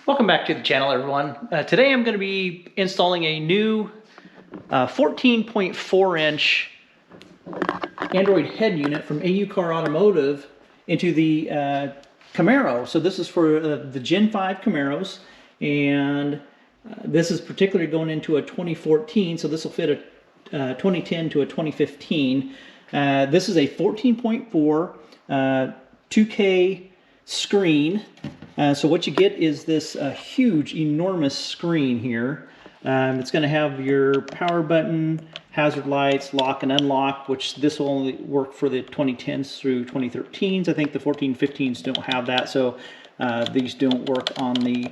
Welcome back to the channel, everyone. Today I'm going to be installing a new 14.4 inch Android head unit from AuCar Automotive into the Camaro. So this is for the Gen 5 Camaros, and this is particularly going into a 2014, so this will fit a 2010 to a 2015. This is a 14.4 2K screen. So what you get is this huge, enormous screen here. It's going to have your power button, hazard lights, lock and unlock, which this will only work for the 2010s through 2013s. I think the 14-15s don't have that, so these don't work on the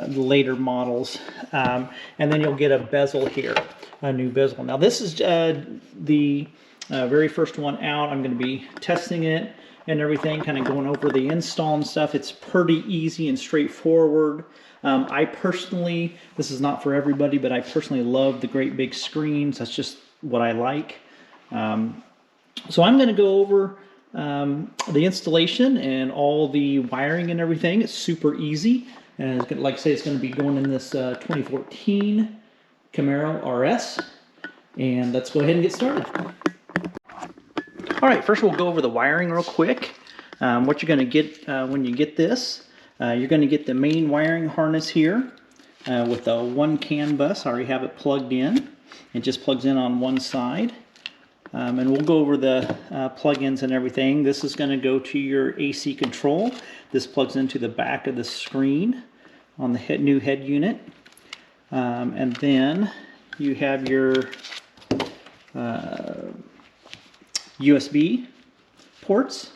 later models. And then you'll get a bezel here, a new bezel. Now this is the very first one out. I'm going to be testing it and everything, kind of going over the install and stuff. It's pretty easy and straightforward. I personally, this is not for everybody, but I personally love the great big screens. That's just what I like. So I'm going to go over the installation and all the wiring and everything. It's super easy. And it's, like I say, it's going to be going in this 2014 Camaro RS. And let's go ahead and get started. All right, first we'll go over the wiring real quick. What you're going to get when you get this, you're going to get the main wiring harness here with a 1 CAN bus. I already have it plugged in. It just plugs in on one side. And we'll go over the plug-ins and everything. This is going to go to your AC control. This plugs into the back of the screen on the new head unit. And then you have your USB ports.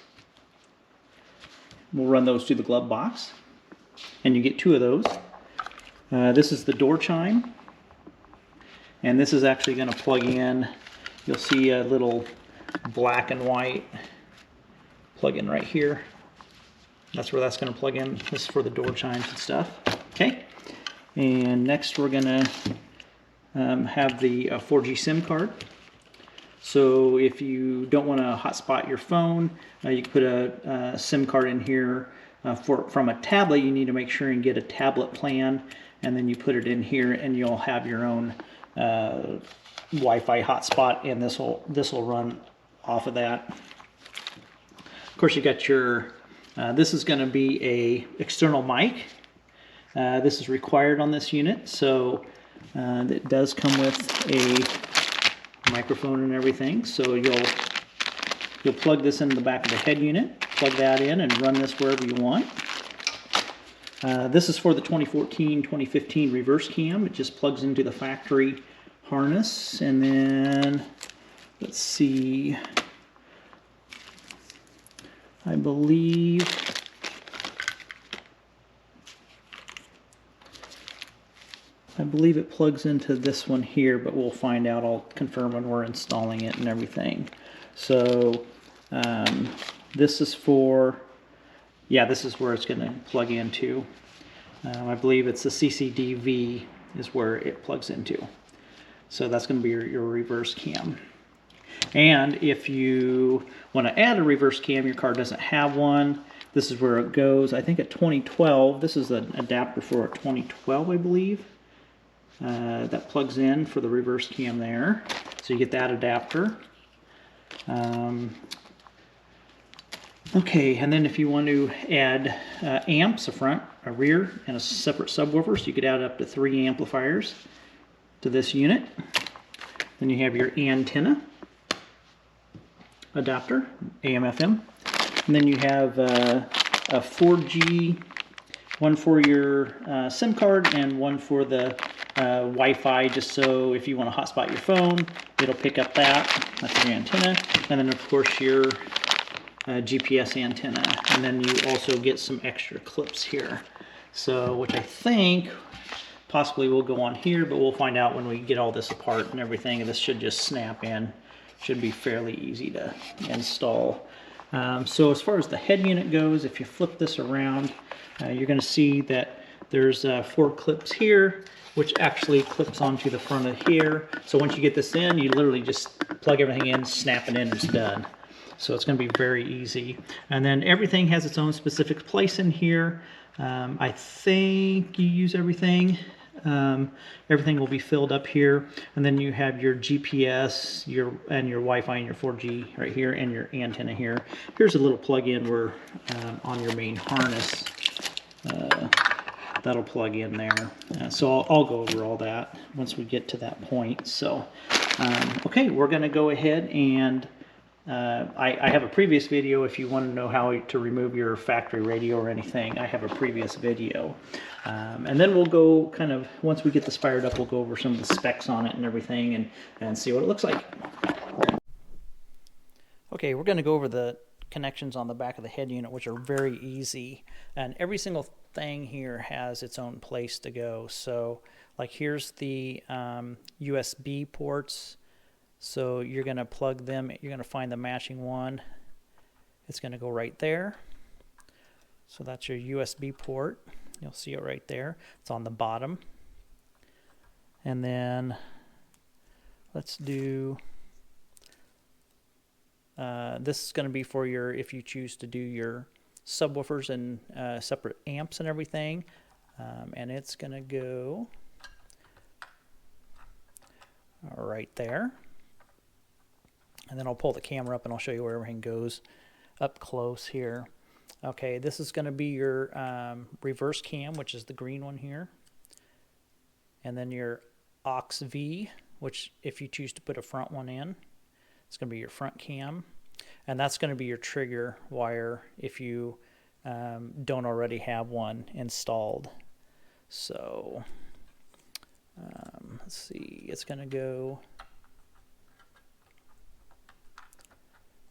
We'll run those through the glove box, and you get 2 of those. This is the door chime, and this is actually going to plug in. You'll see a little black and white plug-in right here. That's where that's going to plug in. This is for the door chimes and stuff. Okay, and next we're going to have the 4G SIM card. So if you don't want to hotspot your phone, you can put a SIM card in here. From a tablet, you need to make sure and get a tablet plan, and then you put it in here, and you'll have your own Wi-Fi hotspot, and this will run off of that. Of course, you got your. This is going to be a external mic. This is required on this unit, so it does come with a microphone and everything. So you'll plug this into the back of the head unit, plug that in, and run this wherever you want. This is for the 2014-2015 reverse cam. It just plugs into the factory harness, and then let's see, I believe it plugs into this one here, but we'll find out. I'll confirm when we're installing it and everything. So this is for, yeah, this is where it's going to plug into. I believe it's the CCDV is where it plugs into. So that's going to be your reverse cam. And if you want to add a reverse cam, your car doesn't have one, this is where it goes. I think a 2012, this is an adapter for a 2012, I believe. That plugs in for the reverse cam there. So you get that adapter. Okay, and then if you want to add amps, a front, a rear, and a separate subwoofer, so you could add up to 3 amplifiers to this unit. Then you have your antenna adapter, AM/FM. And then you have a 4G, one for your SIM card and one for the Wi-Fi, just so if you want to hotspot your phone, it'll pick up that. That's your antenna. And then of course your GPS antenna. And then you also get some extra clips here. So, which I think possibly will go on here, but we'll find out when we get all this apart and everything. This should just snap in. Should be fairly easy to install. So as far as the head unit goes, if you flip this around, you're going to see that there's 4 clips here, which actually clips onto the front of here. So once you get this in, you literally just plug everything in, snap it in, and it's done. So it's going to be very easy. And then everything has its own specific place in here. I think you use everything. Everything will be filled up here, and then you have your GPS, your Wi-Fi and your 4G right here, and your antenna here. Here's a little plug-in where on your main harness that'll plug in there. So I'll go over all that once we get to that point. So okay, we're going to go ahead and I have a previous video. If you want to know how to remove your factory radio or anything, I have a previous video. And then we'll go kind of, once we get this fired up, we'll go over some of the specs on it and everything and see what it looks like. Okay, we're going to go over the connections on the back of the head unit, which are very easy. And every single thing here has its own place to go. So like here's the USB ports. So you're going to plug them, you're going to find the matching one. It's going to go right there. So that's your USB port. You'll see it right there. It's on the bottom. And then let's do, this is going to be for your, if you choose to do your subwoofers and separate amps and everything. And it's going to go right there. And then I'll pull the camera up and I'll show you where everything goes up close here. Okay, this is going to be your reverse cam, which is the green one here. And then your aux V, which if you choose to put a front one in, it's going to be your front cam. And that's going to be your trigger wire if you don't already have one installed. So let's see, it's going to go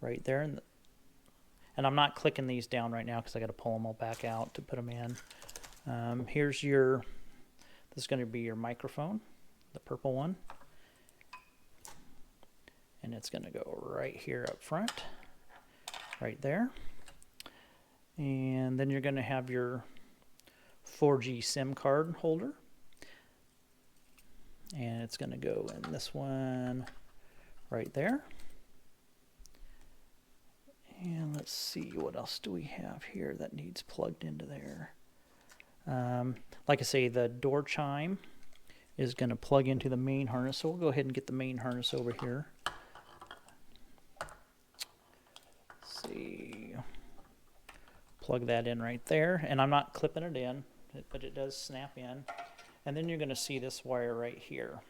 right there. And I'm not clicking these down right now because I got to pull them all back out to put them in. Here's your, this is going to be your microphone, the purple one. And it's going to go right here up front, right there. And then you're going to have your 4G SIM card holder. And it's going to go in this one right there. And let's see, what else do we have here that needs plugged into there? Like I say, the door chime is going to plug into the main harness. So we'll go ahead and get the main harness over here. Let's see. Plug that in right there. And I'm not clipping it in, but it does snap in. And then you're going to see this wire right here.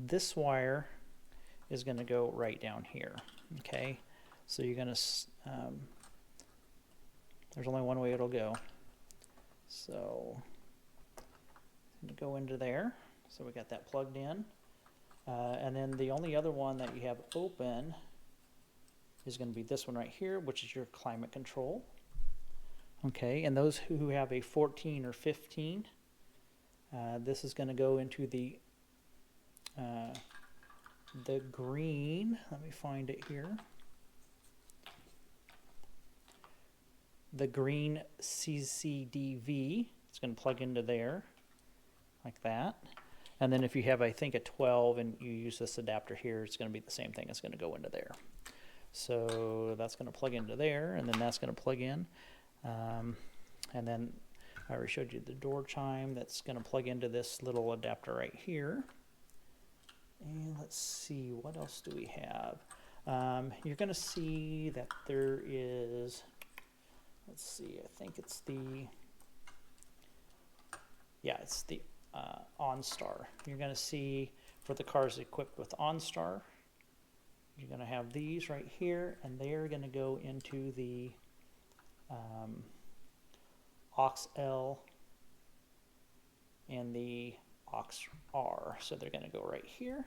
This wire is going to go right down here. Okay, so you're going to, there's only one way it'll go. So, I'm going to go into there. So we got that plugged in. And then the only other one that you have open is going to be this one right here, which is your climate control. Okay, and those who have a 14 or 15, this is going to go into the green, let me find it here, the green CCDV. It's going to plug into there like that. And then if you have, I think, a 12 and you use this adapter here, it's going to be the same thing. It's going to go into there. So that's going to plug into there, and then that's going to plug in. And then I already showed you the door chime. That's going to plug into this little adapter right here. And let's see, what else do we have? You're going to see that there is, let's see, I think it's the, yeah, it's the OnStar. You're going to see for the cars equipped with OnStar, you're going to have these right here, and they're going to go into the aux-L and the aux-R. So they're going to go right here.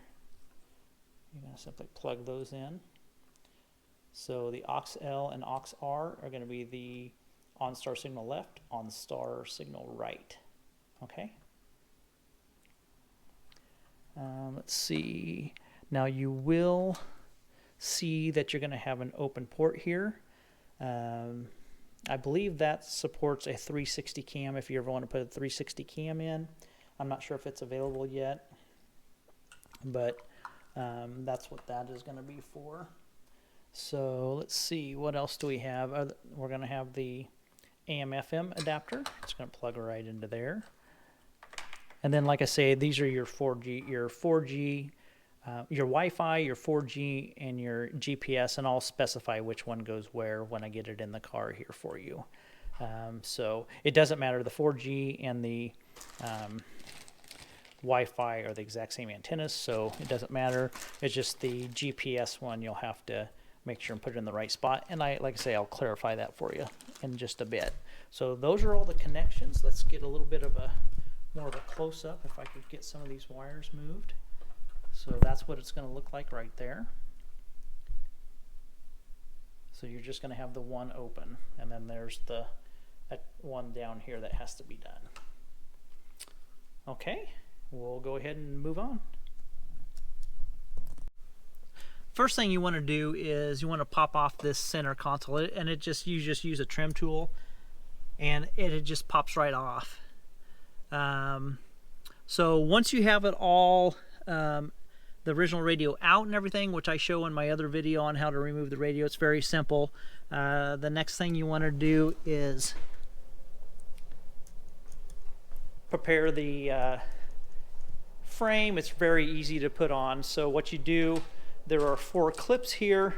You're going to simply plug those in. So the aux-L and aux-R are going to be the OnStar signal left, OnStar signal right. Okay. Let's see. Now you will see that you're going to have an open port here. I believe that supports a 360 cam if you ever want to put a 360 cam in. I'm not sure if it's available yet, but that's what that is going to be for. So let's see, what else do we have? We're going to have the AM/FM adapter. It's going to plug right into there. And then, like I say, these are your 4G, your Wi-Fi, your 4G, and your GPS, and I'll specify which one goes where when I get it in the car here for you. So it doesn't matter. The 4G and the Wi-Fi are the exact same antennas, so it doesn't matter. It's just the GPS one you'll have to make sure and put it in the right spot. And like I say, I'll clarify that for you in just a bit. So those are all the connections. Let's get a little bit of more of a close-up if I could get some of these wires moved. So that's what it's going to look like right there. So you're just going to have the one open, and then there's that one down here that has to be done. Okay, we'll go ahead and move on. First thing you want to do is you want to pop off this center console, and you just use a trim tool, and it just pops right off. So once you have it all, the original radio out and everything, which I show in my other video on how to remove the radio, it's very simple. The next thing you want to do is prepare the frame. It's very easy to put on. So what you do, there are 4 clips here.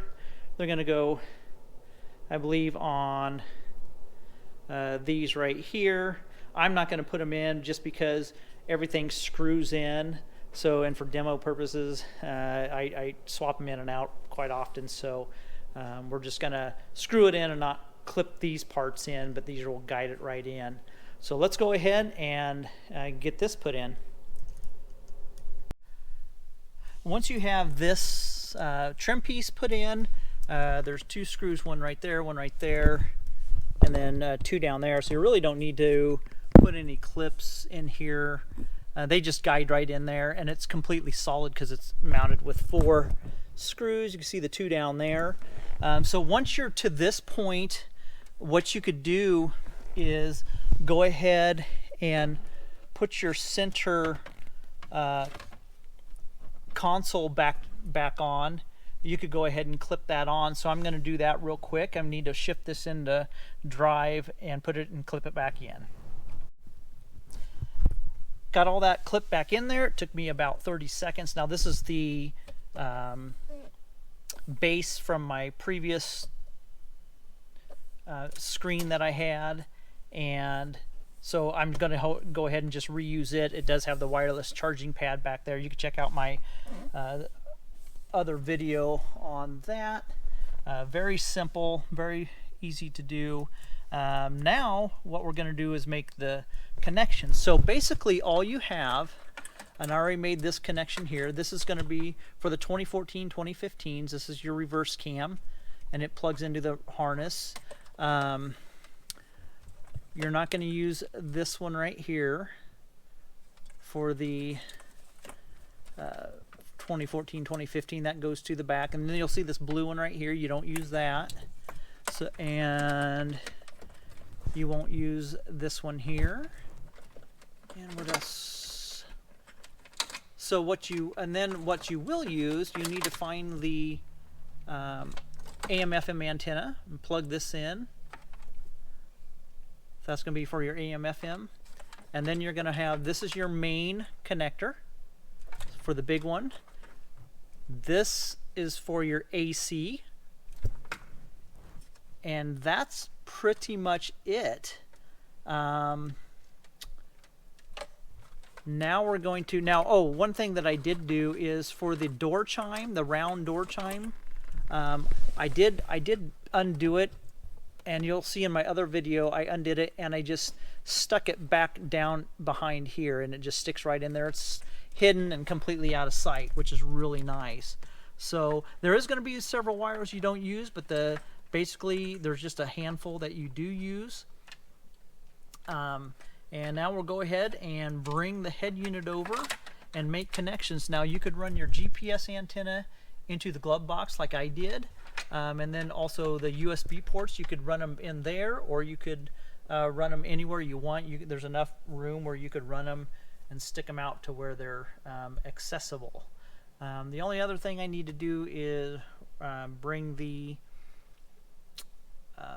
They're going to go, I believe, on these right here. I'm not going to put them in just because everything screws in. So, and for demo purposes, I swap them in and out quite often. So we're just going to screw it in and not clip these parts in, but these will guide it right in. So let's go ahead and get this put in. Once you have this trim piece put in, there's 2 screws, one right there, and then 2 down there. So you really don't need to put any clips in here. They just guide right in there, and it's completely solid because it's mounted with 4 screws. You can see the 2 down there. So once you're to this point, what you could do is go ahead and put your center console back on. You could go ahead and clip that on. So I'm going to do that real quick. I need to shift this into drive and put it and clip it back in. Got all that clipped back in there. It took me about 30 seconds. Now this is the base from my previous screen that I had, and so I'm going to go ahead and just reuse it. It does have the wireless charging pad back there. You can check out my other video on that. Very simple, very easy to do. Now what we're going to do is make the connection. So basically all you have, and I already made this connection here, this is going to be for the 2014 2015s. This is your reverse cam, and it plugs into the harness. You're not going to use this one right here for the 2014 2015. That goes to the back, and then you'll see this blue one right here. You don't use that. So, and you won't use this one here. And what else? So what you will use, you need to find the AM/FM antenna and plug this in. So that's going to be for your AM/FM. And then you're going to have, this is your main connector for the big one. This is for your AC. And that's pretty much it. Now we're going to, one thing that I did do is for the door chime, the round door chime, I did undo it, and you'll see in my other video I undid it and I just stuck it back down behind here, and it just sticks right in there. It's hidden and completely out of sight, which is really nice. So there is going to be several wires you don't use, but basically there's just a handful that you do use. And now we'll go ahead and bring the head unit over and make connections. Now you could run your GPS antenna into the glove box like I did, and then also the USB ports, you could run them in there, or you could run them anywhere you want. There's enough room where you could run them and stick them out to where they're accessible. The only other thing I need to do is bring the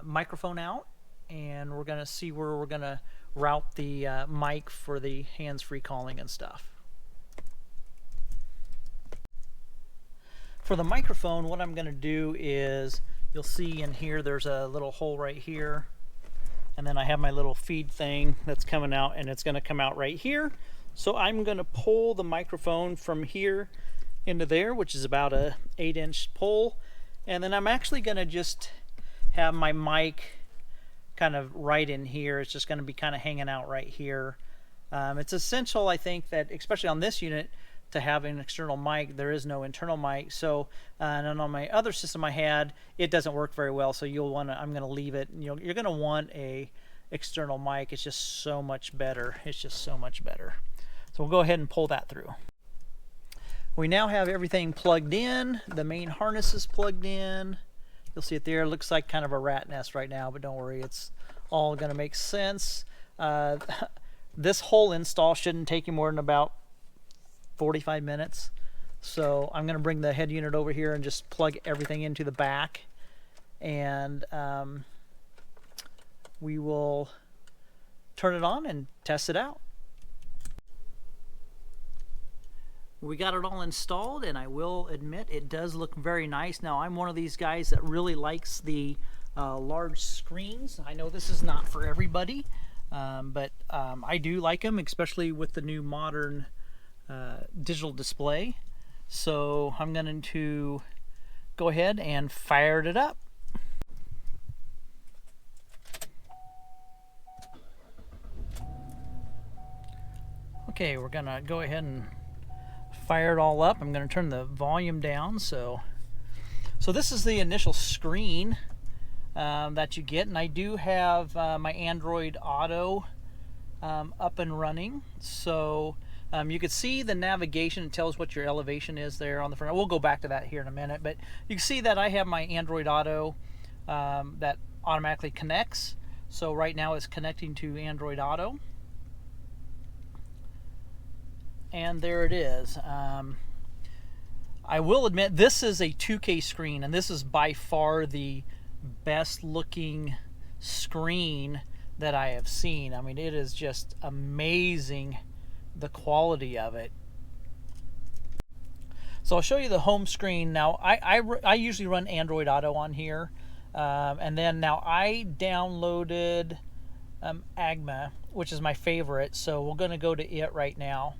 microphone out and we're going to see where we're going to route the mic for the hands-free calling and stuff. For the microphone, what I'm going to do is, you'll see in here there's a little hole right here, and then I have my little feed thing that's coming out, and it's going to come out right here. So I'm going to pull the microphone from here into there, which is about a 8-inch pull, and then I'm actually going to just have my mic kind of right in here. It's just going to be kind of hanging out right here. It's essential, I think, that especially on this unit, to have an external mic. There is no internal mic. So and on my other system I had, it doesn't work very well, so you'll want to, I'm going to leave it. You're going to want a external mic. It's just so much better. It's just so much better. So we'll go ahead and pull that through. We now have everything plugged in. The main harness is plugged in. You'll see it there. It looks like kind of a rat nest right now, but don't worry, it's all going to make sense. This whole install shouldn't take you more than about 45 minutes. So I'm going to bring the head unit over here and just plug everything into the back, and we will turn it on and test it out. We got it all installed, and I will admit it does look very nice. Now, I'm one of these guys that really likes the large screens. I know this is not for everybody, but I do like them, especially with the new modern digital display. So I'm going to go ahead and fire it up. Okay, we're going to go ahead and fire it all up. I'm going to turn the volume down. So this is the initial screen that you get, and I do have my Android Auto up and running. So you can see the navigation. It tells what your elevation is there on the front. We'll go back to that here in a minute, but you can see that I have my Android Auto that automatically connects. So right now it's connecting to Android Auto. And there it is. I will admit this is a 2K screen, and this is by far the best looking screen that I have seen. I mean, it is just amazing, the quality of it. So I'll show you the home screen. Now I usually run Android Auto on here, and then now I downloaded Agma, which is my favorite, so we're going to go to it right now.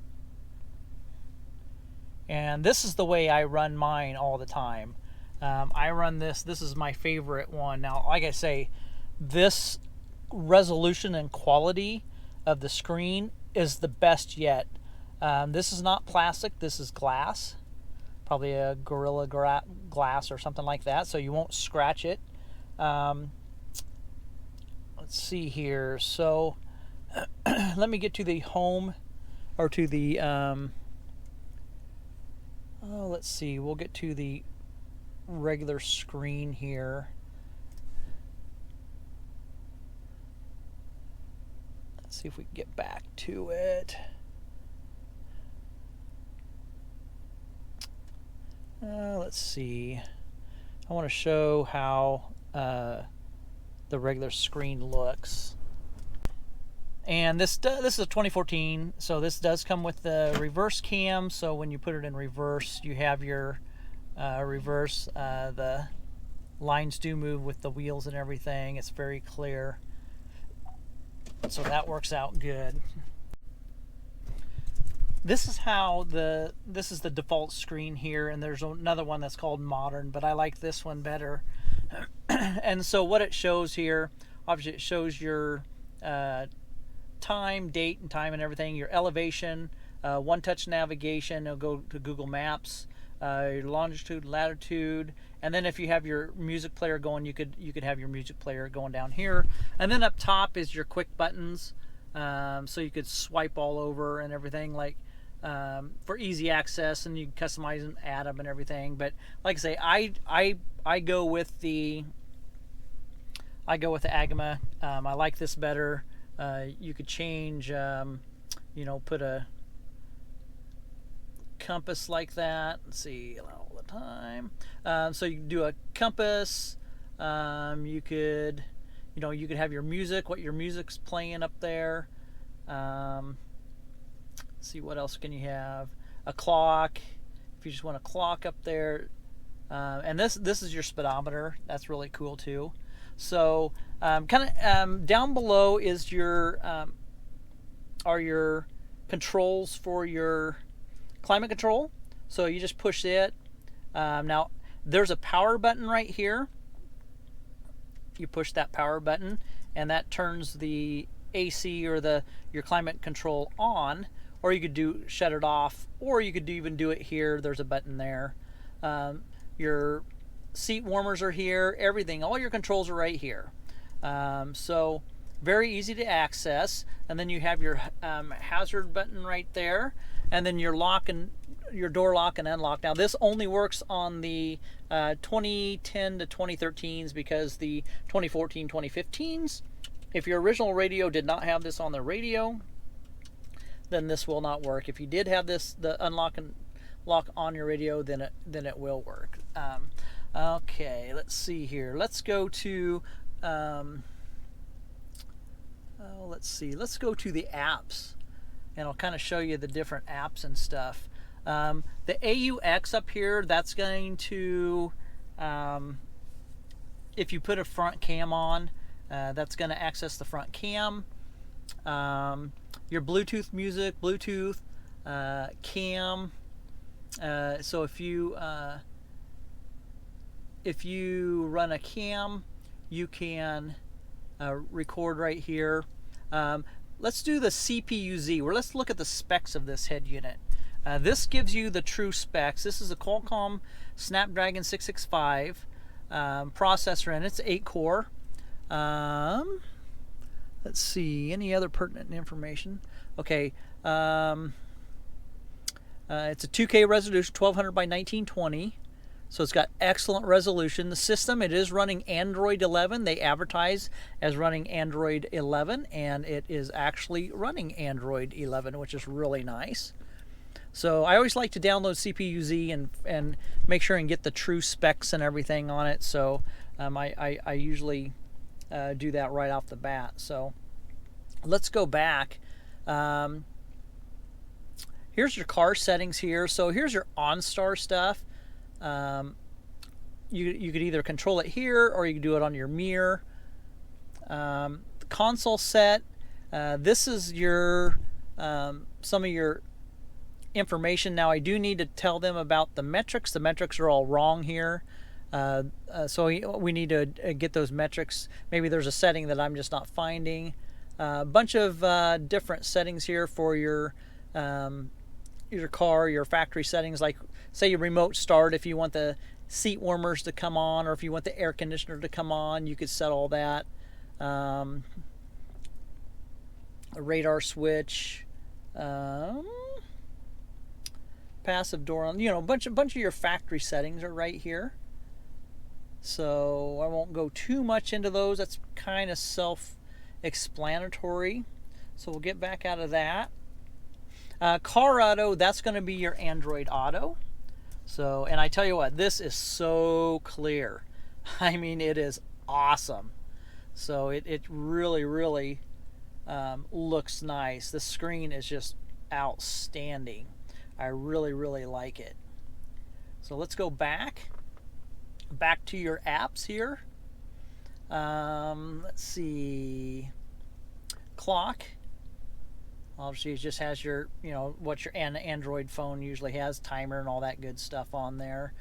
And this is the way I run mine all the time. I run this is my favorite one. Now, like I say, this resolution and quality of the screen is the best yet. This is not plastic, this is glass, probably a Gorilla Glass or something like that, so you won't scratch it. Let's see here. So let me get to the home, or to the let's see, we'll get to the regular screen here. Let's see if we can get back to it. Let's see. I want to show how the regular screen looks. And this is a 2014, so this does come with the reverse cam. So when you put it in reverse, you have your reverse. The lines do move with the wheels and everything. It's very clear, so that works out good. This is how this is the default screen here, and there's another one that's called Modern, but I like this one better. And so what it shows here, obviously it shows your time, date and time and everything, your elevation, one-touch navigation. It'll go to Google Maps, your longitude, latitude, and then if you have your music player going, you could have your music player going down here. And then up top is your quick buttons, so you could swipe all over and everything, like for easy access, and you can customize and add them and everything. But like I say, I go with the Agma. I like this better. You could change, put a compass like that. Let's see, all the time. So you can do a compass. You could, you know, you could have your music, what your music's playing up there. Let's see, what else can you have? A clock, if you just want a clock up there. And this is your speedometer. That's really cool too. So down below is your are your controls for your climate control. So you just push it. Now there's a power button right here. You push that power button, and that turns the AC or your climate control on. Or you could shut it off, or you could even do it here. There's a button there. Your seat warmers are here. Everything, all your controls are right here. So very easy to access. And then you have your hazard button right there, and then your door lock and unlock. Now this only works on the 2010 to 2013s, because the 2014, 2015s, if your original radio did not have this on the radio, then this will not work. If you did have this, the unlock and lock on your radio, then it will work. Okay, let's see here. Let's go to let's go to the apps, and I'll kind of show you the different apps and stuff. The AUX up here, that's going to, if you put a front cam on, that's going to access the front cam. Your Bluetooth music, Bluetooth, cam. So if you run a cam, you can record right here. Let's do the CPU-Z, or let's look at the specs of this head unit. This gives you the true specs. This is a Qualcomm Snapdragon 665 processor, and it's 8-core. Let's see, any other pertinent information? Okay, it's a 2K resolution, 1200 by 1920. So it's got excellent resolution. The system, it is running Android 11. They advertise as running Android 11, and it is actually running Android 11, which is really nice. So I always like to download CPU-Z and make sure and get the true specs and everything on it. So I usually do that right off the bat. So let's go back. Here's your car settings here. So here's your OnStar stuff. You could either control it here, or you can do it on your mirror. The console set. This is your some of your information. Now I do need to tell them about the metrics. The metrics are all wrong here. So we need to get those metrics. Maybe there's a setting that I'm just not finding. A bunch of different settings here for your car, your factory settings, like say your remote start. If you want the seat warmers to come on, or if you want the air conditioner to come on, you could set all that. A radar switch, passive door on, a bunch of your factory settings are right here. So I won't go too much into those. That's kind of self-explanatory. So we'll get back out of that. Car Auto, that's going to be your Android Auto. So, and I tell you what, this is so clear. I mean, it is awesome. So it really, really looks nice. The screen is just outstanding. I really, really like it. So let's go back to your apps here. Let's see. Clock. Obviously, it just has your, what your Android phone usually has, timer and all that good stuff on there.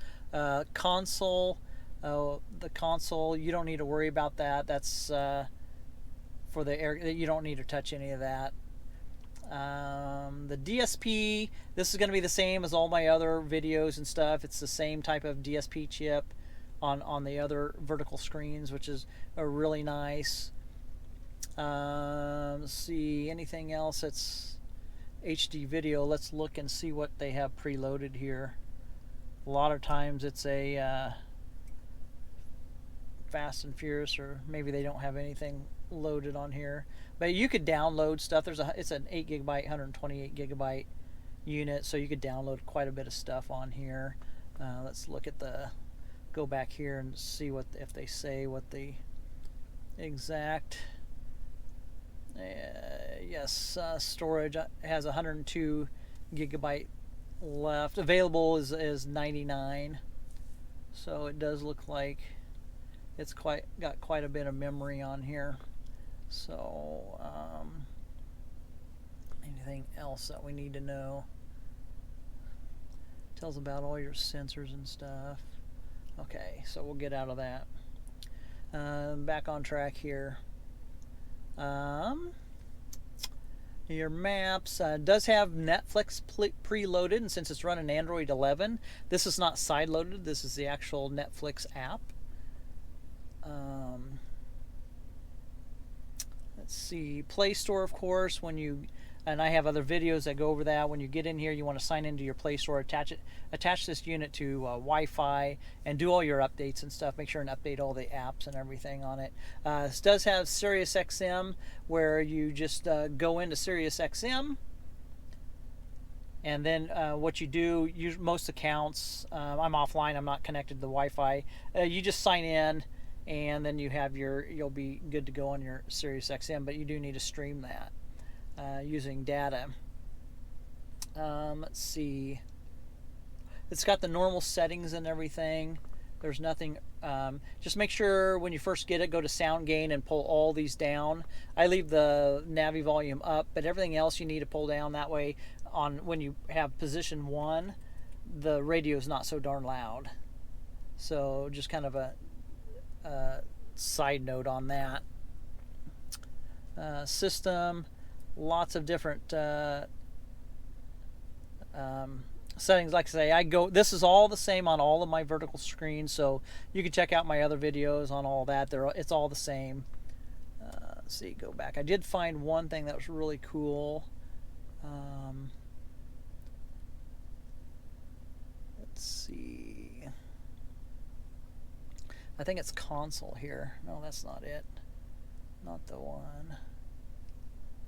Console. The console, you don't need to worry about that. That's for the air. You don't need to touch any of that. The DSP, this is going to be the same as all my other videos and stuff. It's the same type of DSP chip on the other vertical screens, which is really nice. Let's see, anything else that's HD video. Let's look and see what they have preloaded here. A lot of times it's a Fast and Furious, or maybe they don't have anything loaded on here. But you could download stuff. It's an 8 gigabyte, 128 gigabyte unit, so you could download quite a bit of stuff on here. Let's look at go back here and see if they say what the exact. Yes, storage has 102 gigabyte left. Available is 99. So it does look like it's got quite a bit of memory on here. So anything else that we need to know? Tells about all your sensors and stuff. Okay, so we'll get out of that. Back on track here. Your maps does have Netflix preloaded, and since it's running Android 11, this is not side-loaded. This is the actual Netflix app. Let's see, Play Store, of course. And I have other videos that go over that. When you get in here, you want to sign into your Play Store, attach this unit to Wi-Fi, and do all your updates and stuff. Make sure and update all the apps and everything on it. This does have SiriusXM, where you just go into SiriusXM, and then what you do, most accounts, I'm offline, I'm not connected to the Wi-Fi. You just sign in, and then you'll be good to go on your SiriusXM, but you do need to stream that using data. Let's see. It's got the normal settings and everything. There's nothing. Just make sure when you first get it, go to sound gain and pull all these down. I leave the Navi volume up, but everything else you need to pull down. That way, when you have position 1, the radio is not so darn loud. So just kind of a side note on that. System, lots of different settings. Like I say, this is all the same on all of my vertical screens, so you can check out my other videos on all that. It's all the same. Let's see, go back. I did find one thing that was really cool. Let's see. I think it's console here. No, that's not it. Not the one.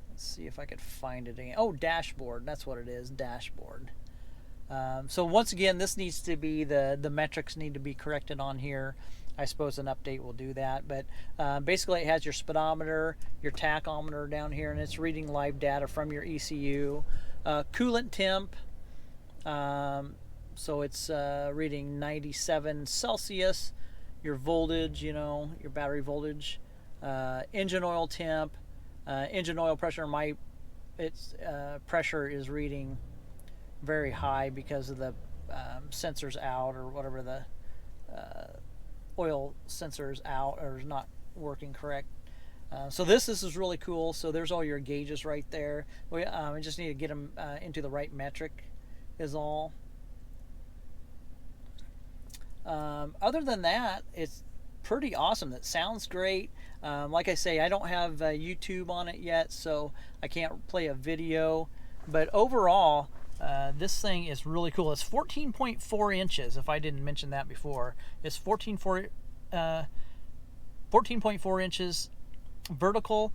Let's see if I could find it again. Oh, dashboard. That's what it is, dashboard. So once again, this needs to be, the metrics need to be corrected on here. I suppose an update will do that. But basically it has your speedometer, your tachometer down here, and it's reading live data from your ECU. Coolant temp. So it's reading 97 Celsius. Your voltage, your battery voltage. Engine oil temp. Engine oil pressure, pressure is reading very high because of the sensors out, or whatever, the oil sensors out or is not working correct. So this is really cool. So there's all your gauges right there. We just need to get them into the right metric is all. Other than that, it's pretty awesome. That sounds great. Like I say, I don't have YouTube on it yet, so I can't play a video, but overall this thing is really cool. It's 14.4 inches, if I didn't mention that before. It's 14.4 inches vertical.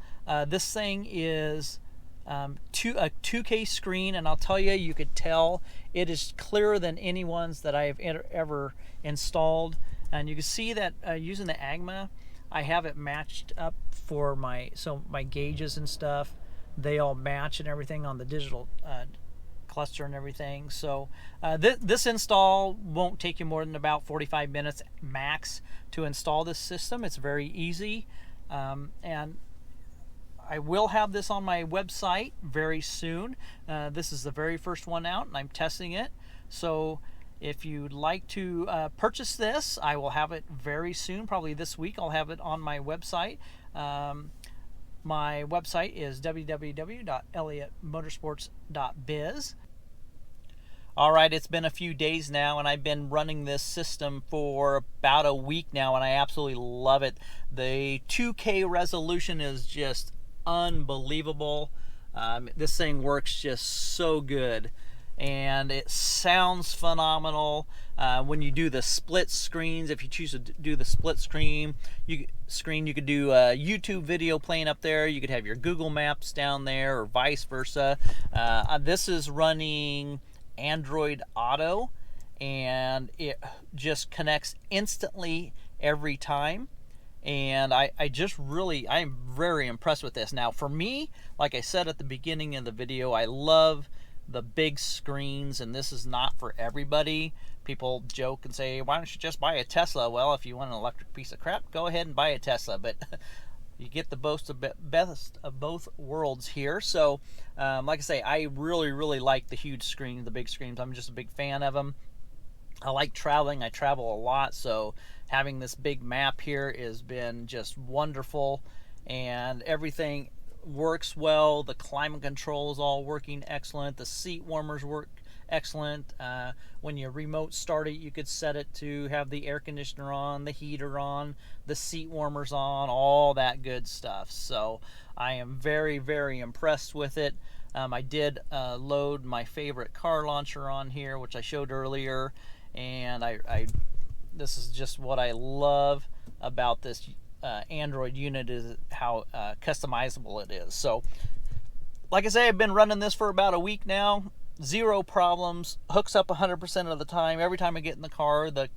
This thing is a 2K screen, and I'll tell you, you could tell it is clearer than any ones that I've ever installed. And you can see that using the AGMA, I have it matched up for my gauges and stuff. They all match and everything on the digital cluster and everything. So this install won't take you more than about 45 minutes max to install this system. It's very easy, and I will have this on my website very soon. This is the very first one out, and I'm testing it. So if you'd like to purchase this, I will have it very soon, probably this week. I'll have it on my website. My website is www.elliottmotorsports.biz. All right, it's been a few days now, and I've been running this system for about a week now, and I absolutely love it. The 2K resolution is just unbelievable. This thing works just so good, and it sounds phenomenal. When you do the split screens, if you choose to do the split screen, you could do a YouTube video playing up there. You could have your Google Maps down there, or vice versa. This is running Android Auto, and it just connects instantly every time. And I am very impressed with this. Now, for me, like I said at the beginning of the video, I love the big screens, and this is not for everybody. People joke and say, why don't you just buy a Tesla? Well, if you want an electric piece of crap, go ahead and buy a Tesla. But you get the best of both worlds here. So, like I say, I really like the huge screen, the big screens. I'm just a big fan of them. I like traveling. I travel a lot, so having this big map here has been just wonderful, and everything works well. The climate control is all working excellent. The seat warmers work excellent. When you remote start it, you could set it to have the air conditioner on, the heater on, the seat warmers on, all that good stuff. So I am very impressed with it. I did load my favorite car launcher on here, which I showed earlier, and this is just what I love about this Android unit, is how customizable it is. So, like I say, I've been running this for about a week now. Zero problems. Hooks up 100% of the time. Every time I get in the car, the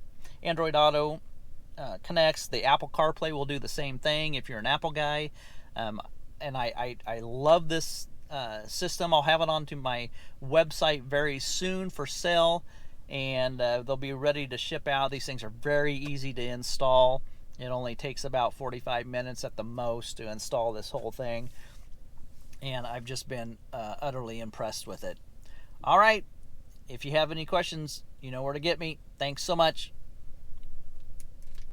Android Auto connects. The Apple CarPlay will do the same thing if you're an Apple guy. And I love this system. I'll have it onto my website very soon for sale, and they'll be ready to ship out. These things are very easy to install. It only takes about 45 minutes at the most to install this whole thing, and I've just been utterly impressed with it. All right, if you have any questions, you know where to get me. Thanks so much.